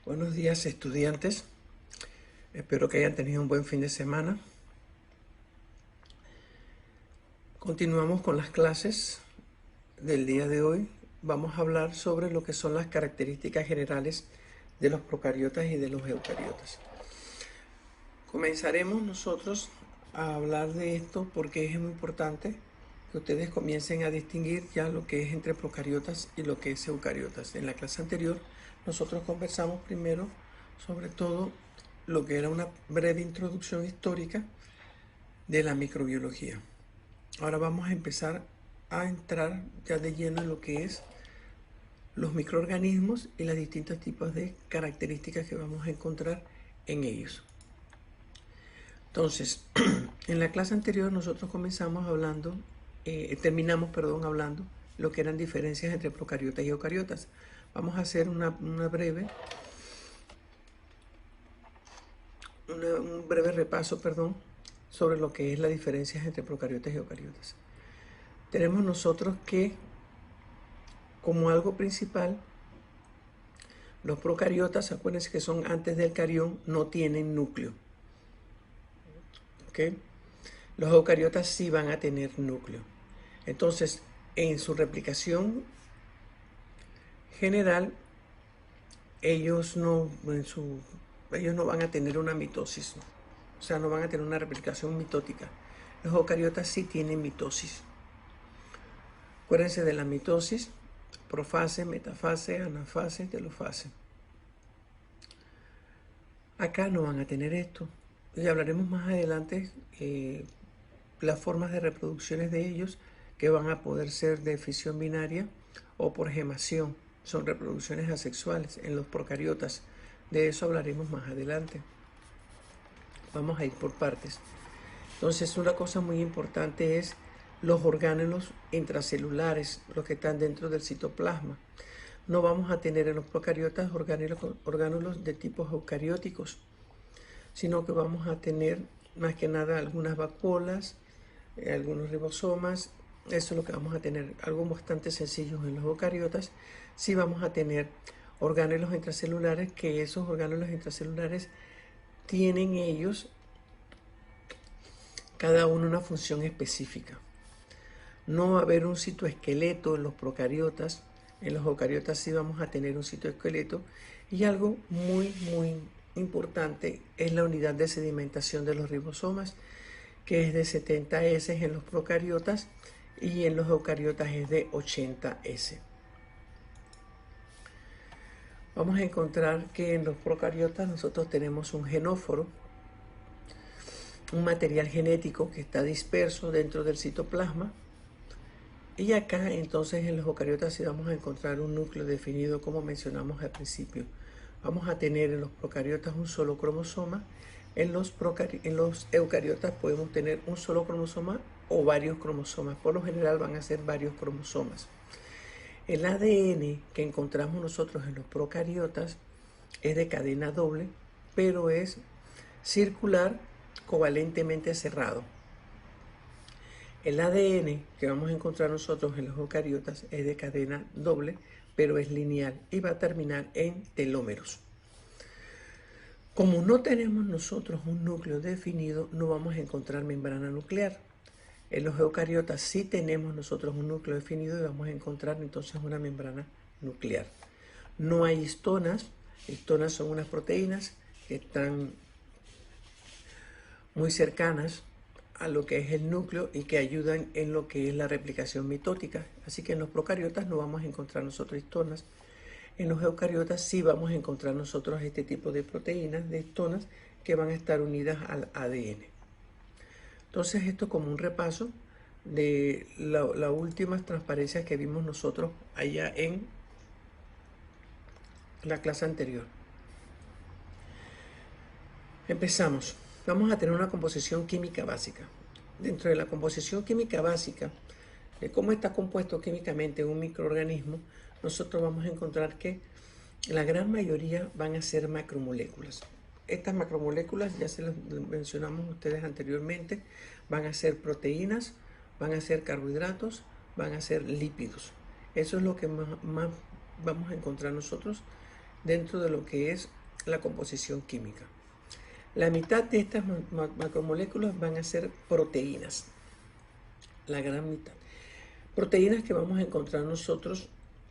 Buenos días, estudiantes. Espero que hayan tenido un buen fin de semana. Continuamos con las clases del día de hoy. Vamos a hablar sobre lo que son las características generales de los procariotas y de los eucariotas. Comenzaremos nosotros a hablar de esto porque es muy importante que ustedes comiencen a distinguir ya lo que es entre procariotas y lo que es eucariotas. En la clase anterior nosotros conversamos primero sobre todo lo que era una breve introducción histórica de la microbiología. Ahora vamos a empezar a entrar ya de lleno en lo que es los microorganismos y los distintos tipos de características que vamos a encontrar en ellos. Entonces, en la clase anterior nosotros terminamos hablando lo que eran diferencias entre procariotas y eucariotas. Vamos a hacer un breve repaso, sobre lo que es la diferencia entre procariotas y eucariotas. Tenemos nosotros que, como algo principal, los procariotas, acuérdense que son antes del carión, no tienen núcleo. ¿Okay? Los eucariotas sí van a tener núcleo. Entonces, en su replicación general, ellos no van a tener una mitosis, o sea, no van a tener una replicación mitótica. Los eucariotas sí tienen mitosis. Acuérdense de la mitosis: profase, metafase, anafase, telofase. Acá no van a tener esto. Y hablaremos más adelante las formas de reproducciones de ellos, que van a poder ser de fisión binaria o por gemación. Son reproducciones asexuales en los procariotas. De eso hablaremos más adelante. Vamos a ir por partes. Entonces, una cosa muy importante es los orgánulos intracelulares, los que están dentro del citoplasma. No vamos a tener en los procariotas orgánulos de tipos eucarióticos, sino que vamos a tener más que nada algunas vacuolas, algunos ribosomas. Eso es lo que vamos a tener, algo bastante sencillo en los eucariotas. Sí vamos a tener orgánulos intracelulares, que esos orgánulos intracelulares tienen ellos cada uno una función específica. No va a haber un citoesqueleto en los procariotas. En los eucariotas sí vamos a tener un citoesqueleto. Y algo muy importante es la unidad de sedimentación de los ribosomas, que es de 70 S en los procariotas y en los eucariotas es de 80 S. Vamos a encontrar que en los procariotas nosotros tenemos un genóforo, un material genético que está disperso dentro del citoplasma. Y acá entonces en los eucariotas sí vamos a encontrar un núcleo definido, como mencionamos al principio. Vamos a tener en los procariotas un solo cromosoma. En los eucariotas podemos tener un solo cromosoma o varios cromosomas. Por lo general van a ser varios cromosomas. El ADN que encontramos nosotros en los procariotas es de cadena doble, pero es circular, covalentemente cerrado. El ADN que vamos a encontrar nosotros en los eucariotas es de cadena doble, pero es lineal y va a terminar en telómeros. Como no tenemos nosotros un núcleo definido, no vamos a encontrar membrana nuclear. En los eucariotas sí tenemos nosotros un núcleo definido y vamos a encontrar entonces una membrana nuclear. No hay histonas. Histonas son unas proteínas que están muy cercanas a lo que es el núcleo y que ayudan en lo que es la replicación mitótica. Así que en los procariotas no vamos a encontrar nosotros histonas. En los eucariotas sí vamos a encontrar nosotros este tipo de proteínas, de histonas, que van a estar unidas al ADN. Entonces, esto como un repaso de las últimas transparencias que vimos nosotros allá en la clase anterior. Empezamos. Vamos a tener una composición química básica. Dentro de la composición química básica, de cómo está compuesto químicamente un microorganismo, nosotros vamos a encontrar que la gran mayoría van a ser macromoléculas. Estas macromoléculas, ya se las mencionamos a ustedes anteriormente, van a ser proteínas, van a ser carbohidratos, van a ser lípidos. Eso es lo que más vamos a encontrar nosotros dentro de lo que es la composición química. La mitad de estas macromoléculas van a ser proteínas, la gran mitad. Proteínas que vamos a encontrar nosotros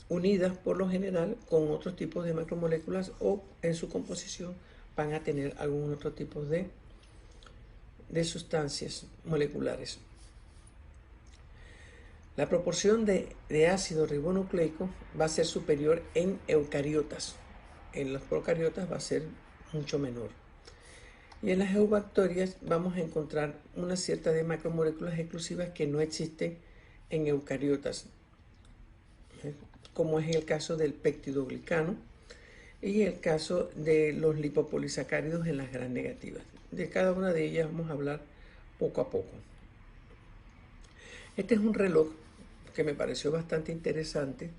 unidas por lo general con otros tipos de macromoléculas o en su composición van a tener algún otro tipo de sustancias moleculares. La proporción de ácido ribonucleico va a ser superior en eucariotas. En los procariotas va a ser mucho menor. Y en las eubacterias vamos a encontrar una cierta de macromoléculas exclusivas que no existen en eucariotas, como es el caso del peptidoglicano y el caso de los lipopolisacáridos en las gram negativas. De cada una de ellas vamos a hablar poco a poco. Este es un reloj que me pareció bastante interesante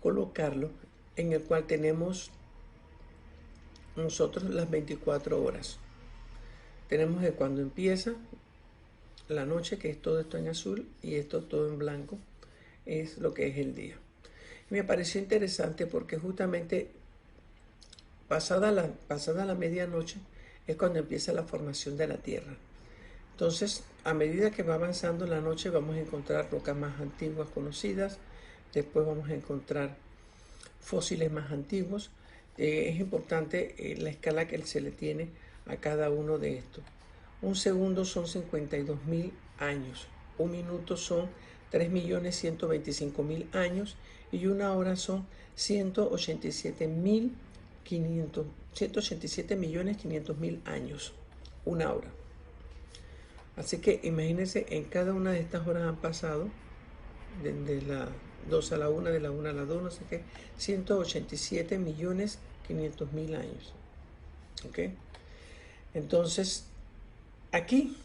colocarlo, en el cual tenemos nosotros las 24 horas. Tenemos de cuando empieza la noche, que es todo esto en azul, y esto todo en blanco, es lo que es el día. Me pareció interesante porque justamente pasada la medianoche es cuando empieza la formación de la Tierra. Entonces, a medida que va avanzando la noche, vamos a encontrar rocas más antiguas conocidas, después vamos a encontrar fósiles más antiguos. Es importante la escala que se le tiene a cada uno de estos. Un segundo son 52.000 años, un minuto son 3.125.000 años y una hora son 187.500.000 años, una hora. Así que imagínense, en cada una de estas horas han pasado, de la 2 a la 1, de la 1 a la 2, no sé qué, 187.500.000 años. ¿Ok? Entonces, aquí,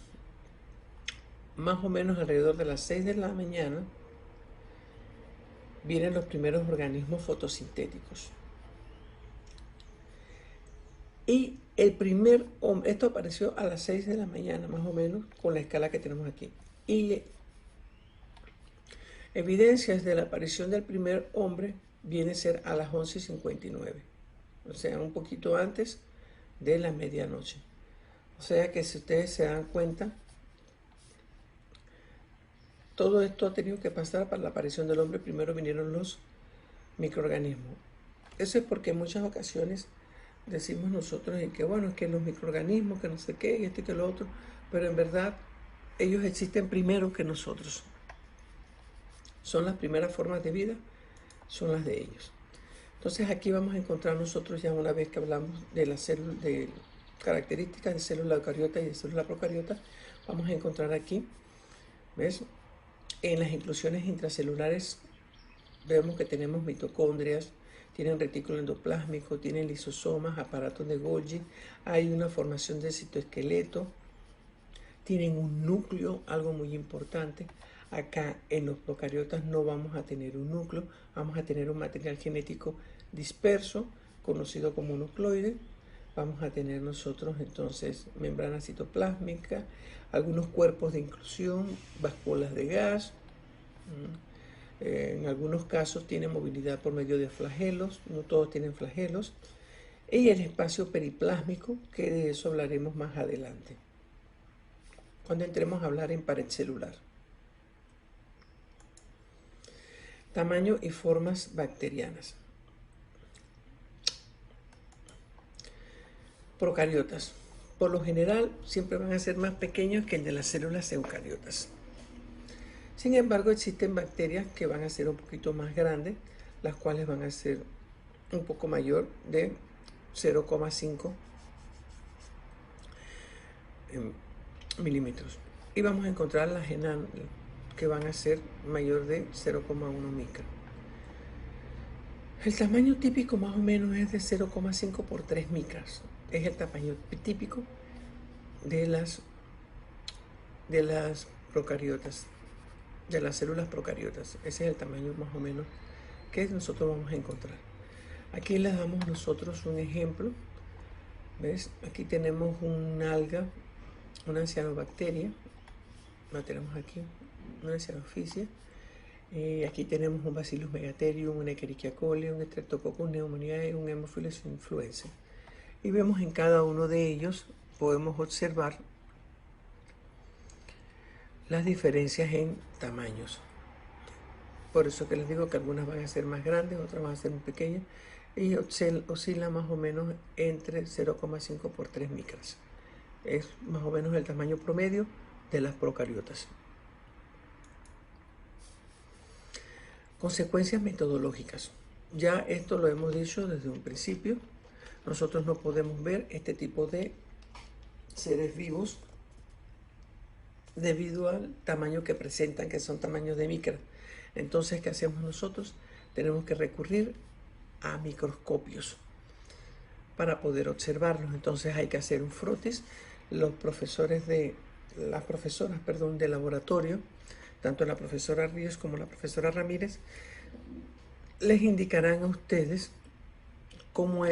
más o menos alrededor de las 6 de la mañana, vienen los primeros organismos fotosintéticos. Y el primer hombre, esto apareció a las 6 de la mañana, más o menos, con la escala que tenemos aquí. Y evidencias de la aparición del primer hombre viene a ser a las 11:59, o sea, un poquito antes de la medianoche. O sea que si ustedes se dan cuenta, todo esto ha tenido que pasar para la aparición del hombre. Primero vinieron los microorganismos. Eso es porque en muchas ocasiones decimos nosotros que bueno, es que los microorganismos, que no sé qué, y esto y que lo otro, pero en verdad ellos existen primero que nosotros. Son las primeras formas de vida, son las de ellos. Entonces aquí vamos a encontrar nosotros, ya una vez que hablamos de las células, de características de célula eucariota y de célula procariota, vamos a encontrar aquí, ¿ves? En las inclusiones intracelulares vemos que tenemos mitocondrias, tienen retículo endoplásmico, tienen lisosomas, aparatos de Golgi, hay una formación del citoesqueleto, tienen un núcleo, algo muy importante. Acá en los procariotas no vamos a tener un núcleo, vamos a tener un material genético disperso, conocido como nucleoide. Vamos a tener nosotros entonces membrana citoplásmica, algunos cuerpos de inclusión, básculas de gas. En algunos casos tiene movilidad por medio de flagelos, no todos tienen flagelos. Y el espacio periplásmico, que de eso hablaremos más adelante, cuando entremos a hablar en pared celular. Tamaño y formas bacterianas. Procariotas. Por lo general, siempre van a ser más pequeños que el de las células eucariotas. Sin embargo, existen bacterias que van a ser un poquito más grandes, las cuales van a ser un poco mayor de 0,5 milímetros. Y vamos a encontrar las enanas, que van a ser mayor de 0,1 micra. El tamaño típico más o menos es de 0,5 por 3 micras. Es el tamaño típico de las procariotas, de las células procariotas. Ese es el tamaño más o menos que nosotros vamos a encontrar. Aquí les damos nosotros un ejemplo. ¿Ves? Aquí tenemos una alga, una cianobacteria. La tenemos aquí, una cianophysia. Aquí tenemos un Bacillus megatherium, una Escherichia coli, un Streptococcus pneumoniae, un Haemophilus influenzae. y vemos en cada uno de ellos, podemos observar las diferencias en tamaños. Por eso que les digo que algunas van a ser más grandes, otras van a ser muy pequeñas, y oscila más o menos entre 0,5 por 3 micras. Es más o menos el tamaño promedio de las procariotas. Consecuencias metodológicas. Ya esto lo hemos dicho desde un principio. Nosotros no podemos ver este tipo de seres vivos debido al tamaño que presentan, que son tamaños de micra. Entonces, ¿qué hacemos nosotros? Tenemos que recurrir a microscopios para poder observarlos. Entonces hay que hacer un frotis. Las profesoras de laboratorio, tanto la profesora Ríos como la profesora Ramírez, les indicarán a ustedes cómo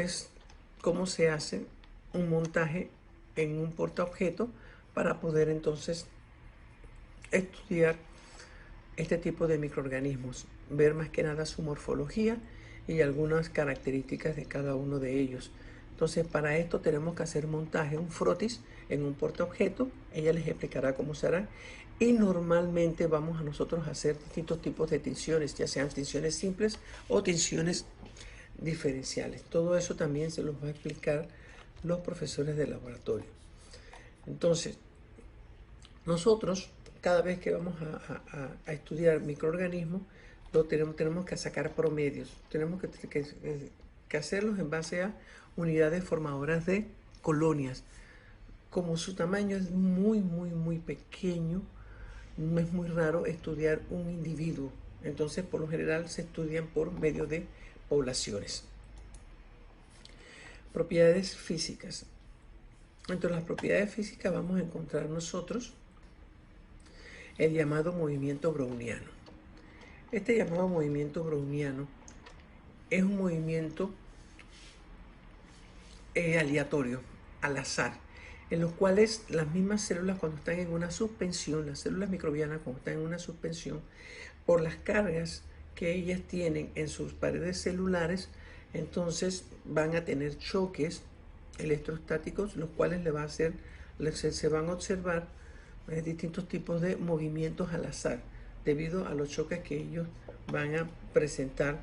se hace un montaje en un portaobjeto para poder entonces estudiar este tipo de microorganismos, ver más que nada su morfología y algunas características de cada uno de ellos. Entonces, para esto tenemos que hacer montaje, un frotis en un portaobjeto. Ella les explicará cómo se hará. Y normalmente vamos a nosotros a hacer distintos tipos de tinciones, ya sean tinciones simples o tinciones diferenciales. Todo eso también se los va a explicar los profesores de laboratorio. Entonces, nosotros, cada vez que vamos a estudiar microorganismos, tenemos que sacar promedios. Tenemos que hacerlos en base a unidades formadoras de colonias. Como su tamaño es muy pequeño, no es muy raro estudiar un individuo. Entonces, por lo general, se estudian por medio de poblaciones. Propiedades físicas. Entre las propiedades físicas vamos a encontrar nosotros el llamado movimiento browniano. Este llamado movimiento browniano es un movimiento aleatorio, al azar, en los cuales las mismas células, cuando están en una suspensión, las células microbianas cuando están en una suspensión, por las cargas que ellas tienen en sus paredes celulares, entonces van a tener choques electrostáticos, los cuales se van a observar distintos tipos de movimientos al azar, debido a los choques que ellos van a presentar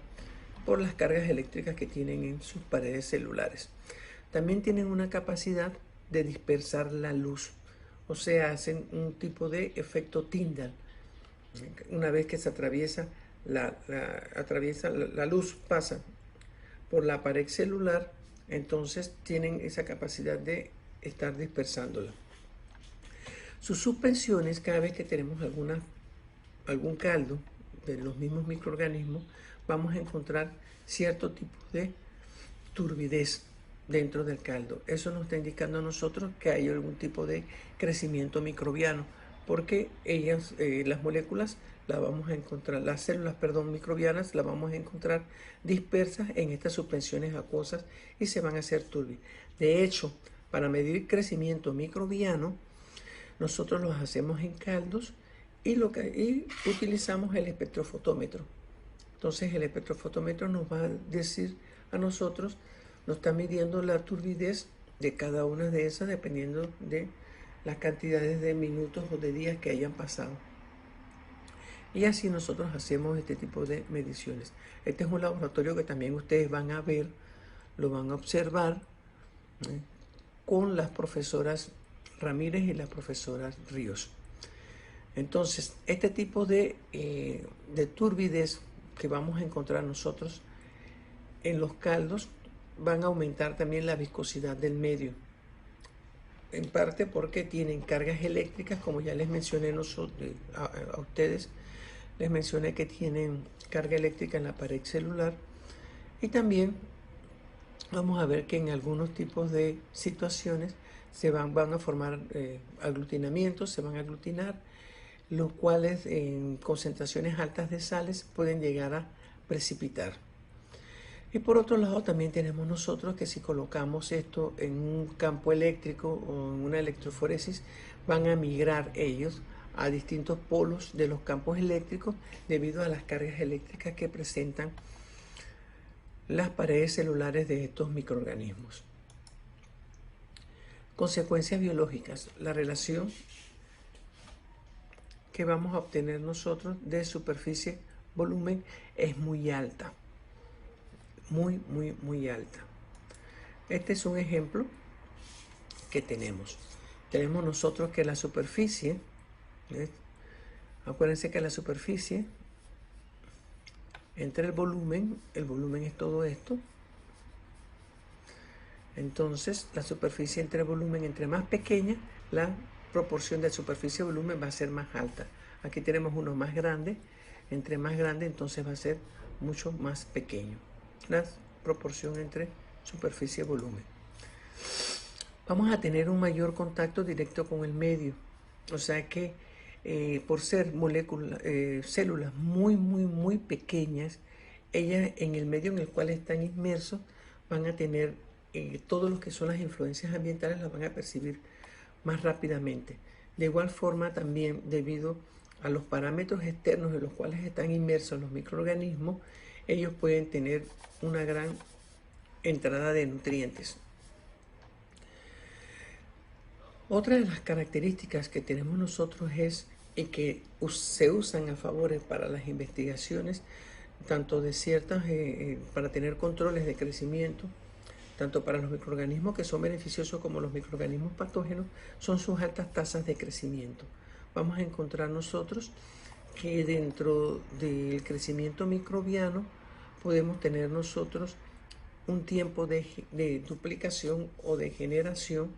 por las cargas eléctricas que tienen en sus paredes celulares. También tienen una capacidad de dispersar la luz, o sea, hacen un tipo de efecto Tyndall. Una vez que se atraviesa la luz, pasa por la pared celular, entonces tienen esa capacidad de estar dispersándola. Sus suspensiones, cada vez que tenemos algún caldo de los mismos microorganismos, vamos a encontrar cierto tipo de turbidez dentro del caldo. Eso nos está indicando a nosotros que hay algún tipo de crecimiento microbiano, porque las moléculas las vamos a encontrar, las células, microbianas, las vamos a encontrar dispersas en estas suspensiones acuosas y se van a hacer turbias. De hecho, para medir crecimiento microbiano, nosotros los hacemos en caldos y utilizamos el espectrofotómetro. Entonces el espectrofotómetro nos va a decir a nosotros, nos está midiendo la turbidez de cada una de esas dependiendo de las cantidades de minutos o de días que hayan pasado. Y así nosotros hacemos este tipo de mediciones. Este es un laboratorio que también ustedes van a ver, lo van a observar con las profesoras Ramírez y las profesoras Ríos. Entonces, este tipo de turbidez que vamos a encontrar nosotros en los caldos van a aumentar también la viscosidad del medio. En parte porque tienen cargas eléctricas, como ya les mencioné a ustedes, les mencioné que tienen carga eléctrica en la pared celular. Y también vamos a ver que en algunos tipos de situaciones van a formar aglutinamientos, se van a aglutinar, los cuales en concentraciones altas de sales pueden llegar a precipitar. Y por otro lado también tenemos nosotros que si colocamos esto en un campo eléctrico o en una electroforesis, van a migrar ellos a distintos polos de los campos eléctricos debido a las cargas eléctricas que presentan las paredes celulares de estos microorganismos. Consecuencias biológicas. La relación que vamos a obtener nosotros de superficie-volumen es muy alta. Muy alta. Este es un ejemplo que tenemos. Tenemos nosotros que la superficie, ¿ves? Acuérdense que la superficie entre el volumen es todo esto. Entonces, la superficie entre el volumen, entre más pequeña, la proporción de superficie-volumen va a ser más alta. Aquí tenemos uno más grande. Entre más grande, entonces va a ser mucho más pequeño. La proporción entre superficie-volumen. Vamos a tener un mayor contacto directo con el medio. O sea que por ser moléculas, células muy pequeñas, ellas en el medio en el cual están inmersos van a tener todo lo que son las influencias ambientales, las van a percibir más rápidamente. De igual forma también debido a los parámetros externos en los cuales están inmersos los microorganismos, ellos pueden tener una gran entrada de nutrientes. Otra de las características que tenemos nosotros es y que se usan a favor para las investigaciones, tanto de ciertas, para tener controles de crecimiento, tanto para los microorganismos que son beneficiosos como los microorganismos patógenos, son sus altas tasas de crecimiento. Vamos a encontrar nosotros que dentro del crecimiento microbiano podemos tener nosotros un tiempo de duplicación o de generación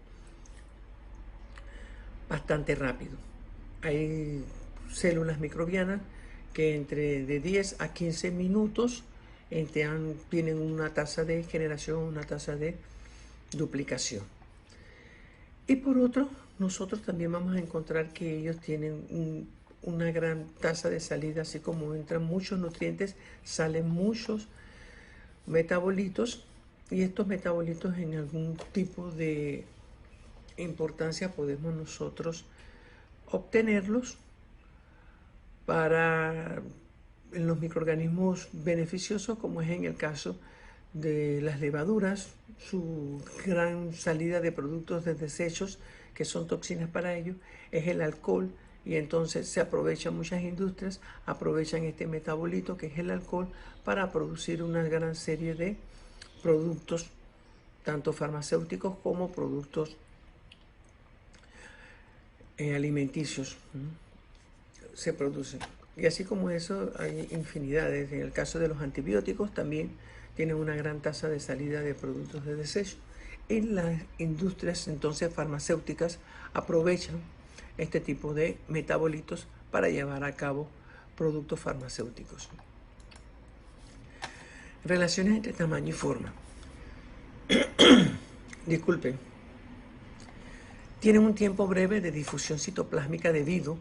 bastante rápido. Hay células microbianas que entre de 10 a 15 minutos tienen una tasa de generación, una tasa de duplicación. Y por otro, nosotros también vamos a encontrar que ellos tienen una gran tasa de salida, así como entran muchos nutrientes, salen muchos metabolitos, y estos metabolitos en algún tipo de importancia podemos nosotros obtenerlos para en los microorganismos beneficiosos, como es en el caso de las levaduras, su gran salida de productos de desechos que son toxinas para ellos es el alcohol, y entonces se aprovechan, muchas industrias aprovechan este metabolito que es el alcohol para producir una gran serie de productos, tanto farmacéuticos como productos alimenticios se producen. Y así como eso hay infinidades. En el caso de los antibióticos también tienen una gran tasa de salida de productos de desecho. Y las industrias entonces farmacéuticas aprovechan este tipo de metabolitos para llevar a cabo productos farmacéuticos. Relaciones entre tamaño y forma. Disculpen. Tienen un tiempo breve de difusión citoplásmica debido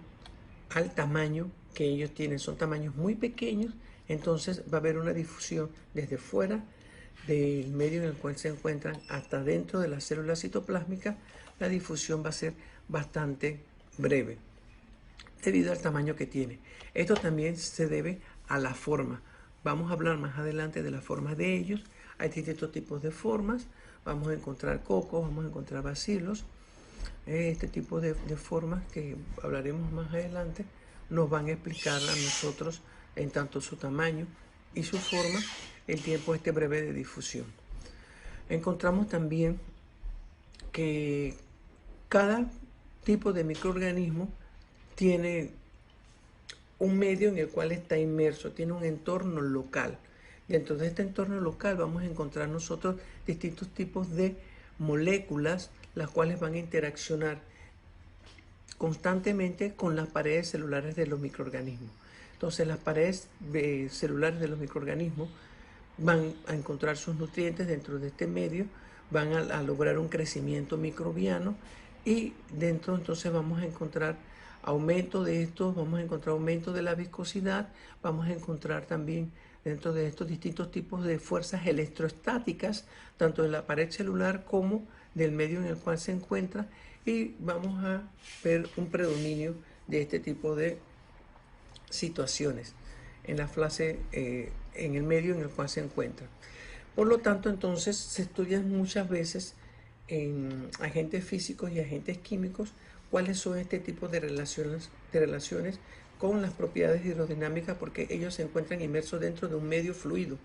al tamaño que ellos tienen. Son tamaños muy pequeños, entonces va a haber una difusión desde fuera del medio en el cual se encuentran hasta dentro de la célula citoplásmica. La difusión va a ser bastante breve debido al tamaño que tiene. Esto también se debe a la forma. Vamos a hablar más adelante de las formas de ellos. Hay distintos tipos de formas. Vamos a encontrar cocos, vamos a encontrar bacilos. Este tipo de formas que hablaremos más adelante nos van a explicar a nosotros en tanto su tamaño y su forma el tiempo breve de difusión. Encontramos también que cada tipo de microorganismo tiene un medio en el cual está inmerso, tiene un entorno local. Dentro de este entorno local vamos a encontrar nosotros distintos tipos de moléculas, las cuales van a interaccionar constantemente con las paredes celulares de los microorganismos. Entonces las paredes celulares de los microorganismos van a encontrar sus nutrientes dentro de este medio, van a lograr un crecimiento microbiano, y dentro entonces vamos a encontrar aumento de estos, vamos a encontrar aumento de la viscosidad, vamos a encontrar también dentro de estos distintos tipos de fuerzas electroestáticas, tanto de la pared celular como del medio en el cual se encuentra, y vamos a ver un predominio de este tipo de situaciones en la fase, en el medio en el cual se encuentra. Por lo tanto, entonces se estudian muchas veces en agentes físicos y agentes químicos cuáles son este tipo de relaciones con las propiedades hidrodinámicas, porque ellos se encuentran inmersos dentro de un medio fluido.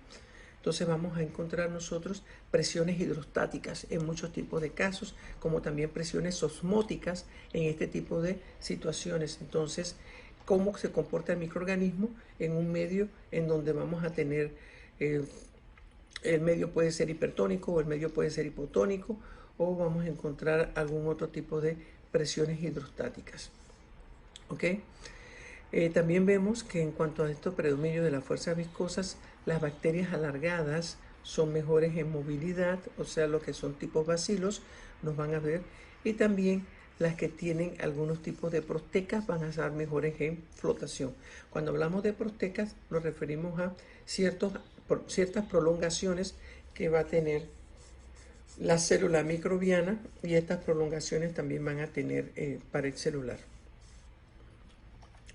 Entonces vamos a encontrar nosotros presiones hidrostáticas en muchos tipos de casos, como también presiones osmóticas en este tipo de situaciones. Entonces, cómo se comporta el microorganismo en un medio en donde vamos a tener, el medio puede ser hipertónico o el medio puede ser hipotónico, o vamos a encontrar algún otro tipo de presiones hidrostáticas. ¿Ok? También vemos que en cuanto a estos predominios de las fuerzas viscosas, las bacterias alargadas son mejores en movilidad, o sea, lo que son tipos bacilos, nos van a ver, y también las que tienen algunos tipos de prostecas van a ser mejores en flotación. Cuando hablamos de prostecas, nos referimos a ciertas prolongaciones que va a tener la célula microbiana, y estas prolongaciones también van a tener pared celular.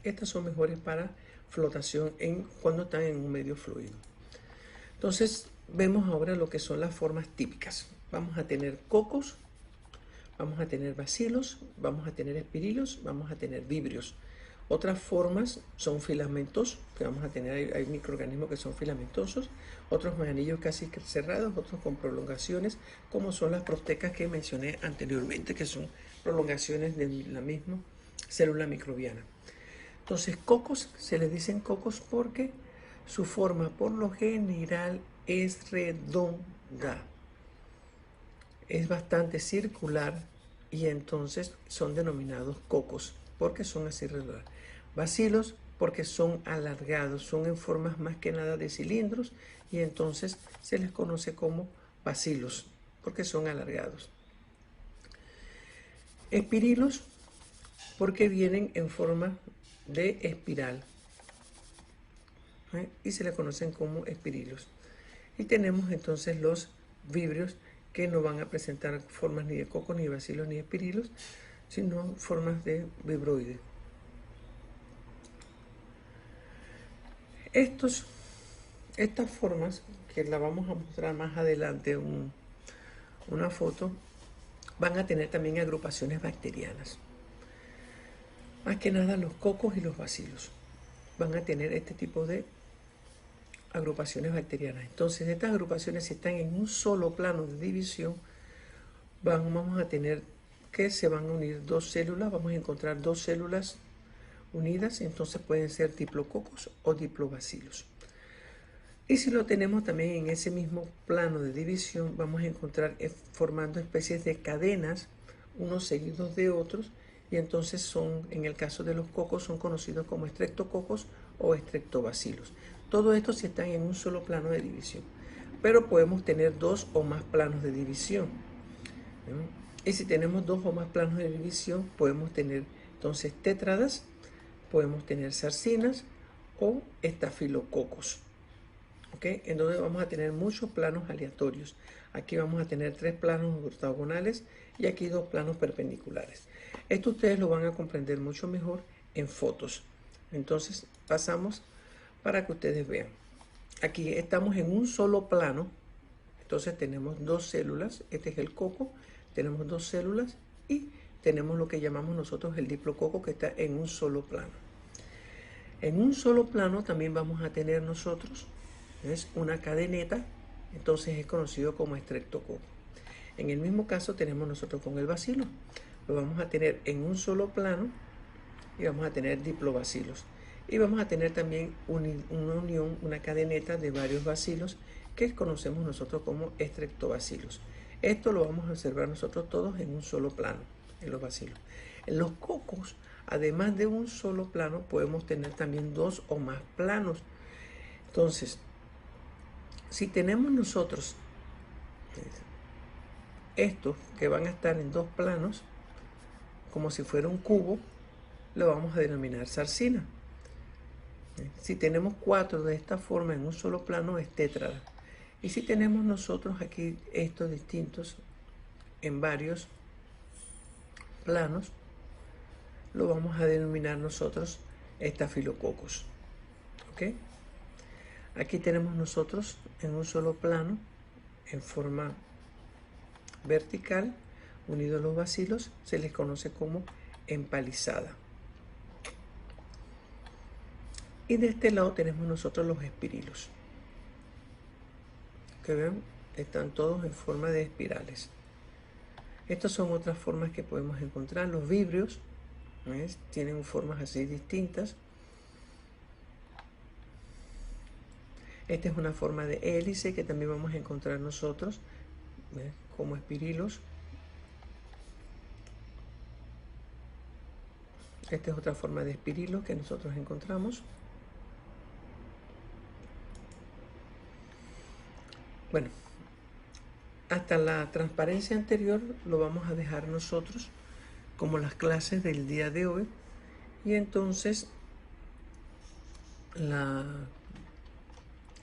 Estas son mejores para flotación cuando están en un medio fluido. Entonces, vemos ahora lo que son las formas típicas. Vamos a tener cocos, vamos a tener bacilos, vamos a tener espirilos, vamos a tener vibrios. Otras formas son filamentos, que vamos a tener, hay microorganismos que son filamentosos, otros anillos casi cerrados, otros con prolongaciones, como son las prostecas que mencioné anteriormente, que son prolongaciones de la misma célula microbiana. Entonces, cocos, se les dicen cocos porque su forma por lo general es redonda, es bastante circular, y entonces son denominados cocos porque son así redondos. Bacilos porque son alargados, son en formas más que nada de cilindros, y entonces se les conoce como bacilos porque son alargados. Espirilos porque vienen en forma de espiral, y se le conocen como espirilos. Y tenemos entonces los vibrios, que no van a presentar formas ni de cocos, ni de bacilos, ni de espirilos, sino formas de vibroide. Estas formas, que la vamos a mostrar más adelante en una foto, van a tener también agrupaciones bacterianas. Más que nada los cocos y los bacilos van a tener este tipo de agrupaciones bacterianas. Entonces, estas agrupaciones, si están en un solo plano de división, vamos a tener que se van a unir dos células, vamos a encontrar dos células unidas, entonces pueden ser diplococos o diplobacilos. Y si lo tenemos también en ese mismo plano de división, vamos a encontrar formando especies de cadenas, unos seguidos de otros, y entonces son, en el caso de los cocos, son conocidos como estreptococos o estreptobacilos. Todo esto si están en un solo plano de división, pero podemos tener dos o más planos de división. Y si tenemos dos o más planos de división, podemos tener entonces tétradas, podemos tener sarcinas o estafilococos. ¿Okay? En donde vamos a tener muchos planos aleatorios. Aquí vamos a tener 3 planos ortogonales y aquí 2 planos perpendiculares. Esto ustedes lo van a comprender mucho mejor en fotos. Entonces pasamos para que ustedes vean. Aquí estamos en un solo plano. Entonces tenemos 2 células. Este es el coco. Tenemos 2 células y tenemos lo que llamamos nosotros el diplococo, que está en un solo plano. En un solo plano también vamos a tener nosotros es una cadeneta, entonces es conocido como estreptococo. En el mismo caso tenemos nosotros con el bacilo. Lo vamos a tener en un solo plano y vamos a tener diplobacilos. Y vamos a tener también una unión, una cadeneta de varios bacilos que conocemos nosotros como estreptobacilos. Esto lo vamos a observar nosotros todos en un solo plano, en los bacilos. En los cocos, además de un solo plano, podemos tener también 2 o más planos. Entonces, si tenemos nosotros estos que van a estar en 2 planos, como si fuera un cubo, lo vamos a denominar sarcina. Si tenemos 4 de esta forma en un solo plano, es tétrada. Y si tenemos nosotros aquí estos distintos en varios planos, lo vamos a denominar nosotros estafilococos. ¿Ok? Aquí tenemos nosotros en un solo plano, en forma vertical, unido a los bacilos, se les conoce como empalizada. Y de este lado tenemos nosotros los espirilos, que ven, están todos en forma de espirales. Estas son otras formas que podemos encontrar. Los vibrios, ¿ves?, tienen formas así distintas. Esta es una forma de hélice que también vamos a encontrar nosotros, ¿ves?, como espirilos. Esta es otra forma de espirilo que nosotros encontramos. Bueno, hasta la transparencia anterior lo vamos a dejar nosotros como las clases del día de hoy. Y entonces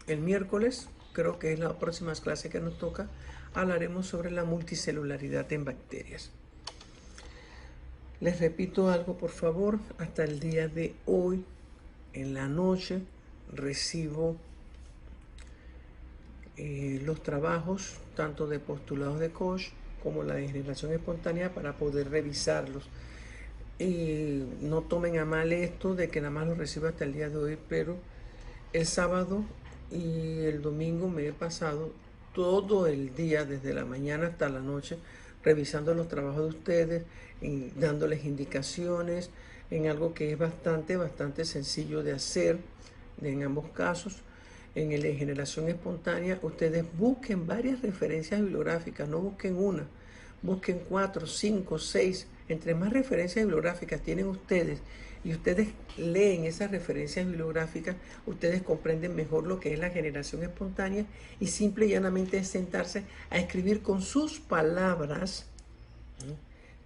el miércoles, creo que es la próxima clase que nos toca, hablaremos sobre la multicelularidad en bacterias. Les repito algo, por favor. Hasta el día de hoy, en la noche, recibo los trabajos, tanto de postulados de Koch como la de generación espontánea, para poder revisarlos. Y no tomen a mal esto de que nada más los recibo hasta el día de hoy, pero el sábado y el domingo me he pasado todo el día, desde la mañana hasta la noche, revisando los trabajos de ustedes y dándoles indicaciones en algo que es bastante sencillo de hacer en ambos casos. En el de generación espontánea, ustedes busquen varias referencias bibliográficas, no busquen una, busquen 4, 5, 6. Entre más referencias bibliográficas tienen ustedes y ustedes leen esas referencias bibliográficas, ustedes comprenden mejor lo que es la generación espontánea, y simple y llanamente es sentarse a escribir con sus palabras, ¿no?,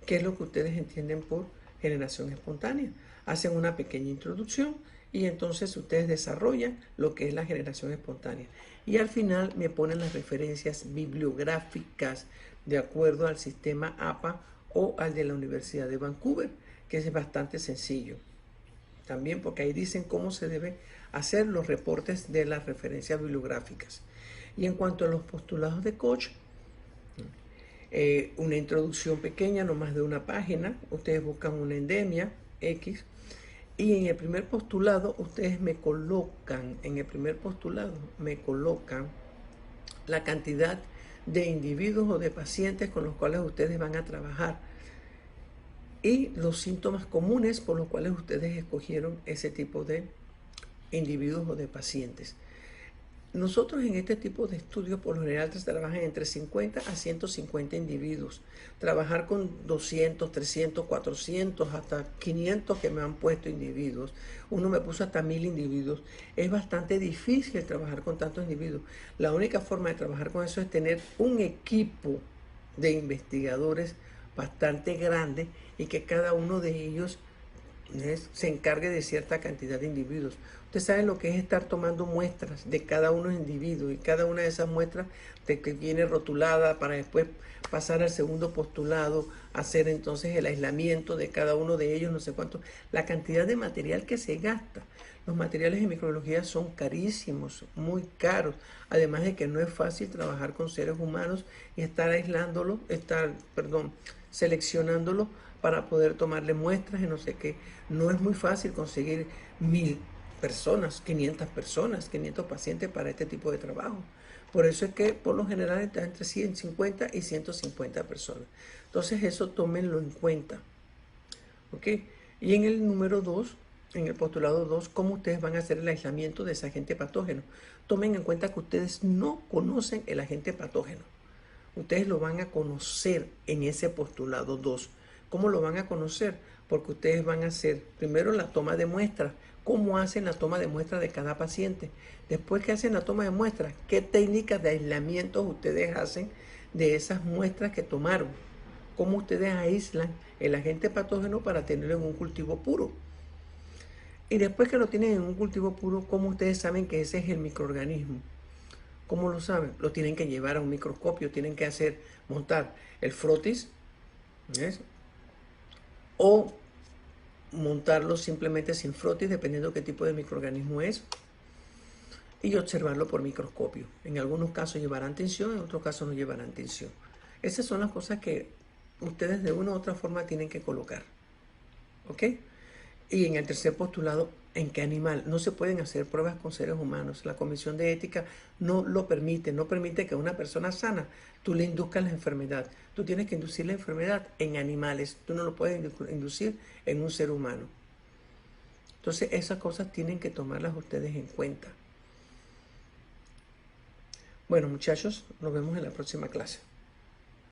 qué es lo que ustedes entienden por generación espontánea. Hacen una pequeña introducción y entonces ustedes desarrollan lo que es la generación espontánea. Y al final me ponen las referencias bibliográficas de acuerdo al sistema APA o al de la Universidad de Vancouver, que es bastante sencillo. También porque ahí dicen cómo se deben hacer los reportes de las referencias bibliográficas. Y en cuanto a los postulados de Koch, una introducción pequeña, no más de una página. Ustedes buscan una endemia X y en el primer postulado ustedes me colocan, la cantidad de individuos o de pacientes con los cuales ustedes van a trabajar y los síntomas comunes por los cuales ustedes escogieron ese tipo de individuos o de pacientes. Nosotros en este tipo de estudios por lo general se trabajan entre 50 a 150 individuos. Trabajar con 200, 300, 400, hasta 500 que me han puesto individuos. Uno me puso hasta 1000 individuos. Es bastante difícil trabajar con tantos individuos. La única forma de trabajar con eso es tener un equipo de investigadores bastante grande y que cada uno de ellos se encargue de cierta cantidad de individuos. Usted sabe lo que es estar tomando muestras de cada uno de los individuos, y cada una de esas muestras de que viene rotulada para después pasar al segundo postulado, hacer entonces el aislamiento de cada uno de ellos, no sé cuánto, la cantidad de material que se gasta. Los materiales de microbiología son carísimos, muy caros, además de que no es fácil trabajar con seres humanos y estar aislándolo, seleccionándolo para poder tomarle muestras y no sé qué. No es muy fácil conseguir 1000 personas, 500 personas, 500 pacientes para este tipo de trabajo. Por eso es que por lo general está entre 150 y 150 personas. Entonces eso tómenlo en cuenta. ¿Ok? Y en el número 2, en el postulado 2, ¿cómo ustedes van a hacer el aislamiento de ese agente patógeno? Tomen en cuenta que ustedes no conocen el agente patógeno. Ustedes lo van a conocer en ese postulado 2. ¿Cómo lo van a conocer? Porque ustedes van a hacer primero la toma de muestras. ¿Cómo hacen la toma de muestras de cada paciente? Después que hacen la toma de muestras, ¿qué técnicas de aislamiento ustedes hacen de esas muestras que tomaron? ¿Cómo ustedes aíslan el agente patógeno para tenerlo en un cultivo puro? Y después que lo tienen en un cultivo puro, ¿cómo ustedes saben que ese es el microorganismo? ¿Cómo lo saben? Lo tienen que llevar a un microscopio, tienen que montar el frotis, ¿ves?, o montarlo simplemente sin frotis, dependiendo qué tipo de microorganismo es, y observarlo por microscopio. En algunos casos llevarán tinción, en otros casos no llevarán tinción. Esas son las cosas que ustedes de una u otra forma tienen que colocar. ¿Ok? Y en el tercer postulado, ¿en qué animal? No se pueden hacer pruebas con seres humanos. La Comisión de Ética no lo permite. No permite que a una persona sana tú le induzcas la enfermedad. Tú tienes que inducir la enfermedad en animales. Tú no lo puedes inducir en un ser humano. Entonces esas cosas tienen que tomarlas ustedes en cuenta. Bueno, muchachos, nos vemos en la próxima clase.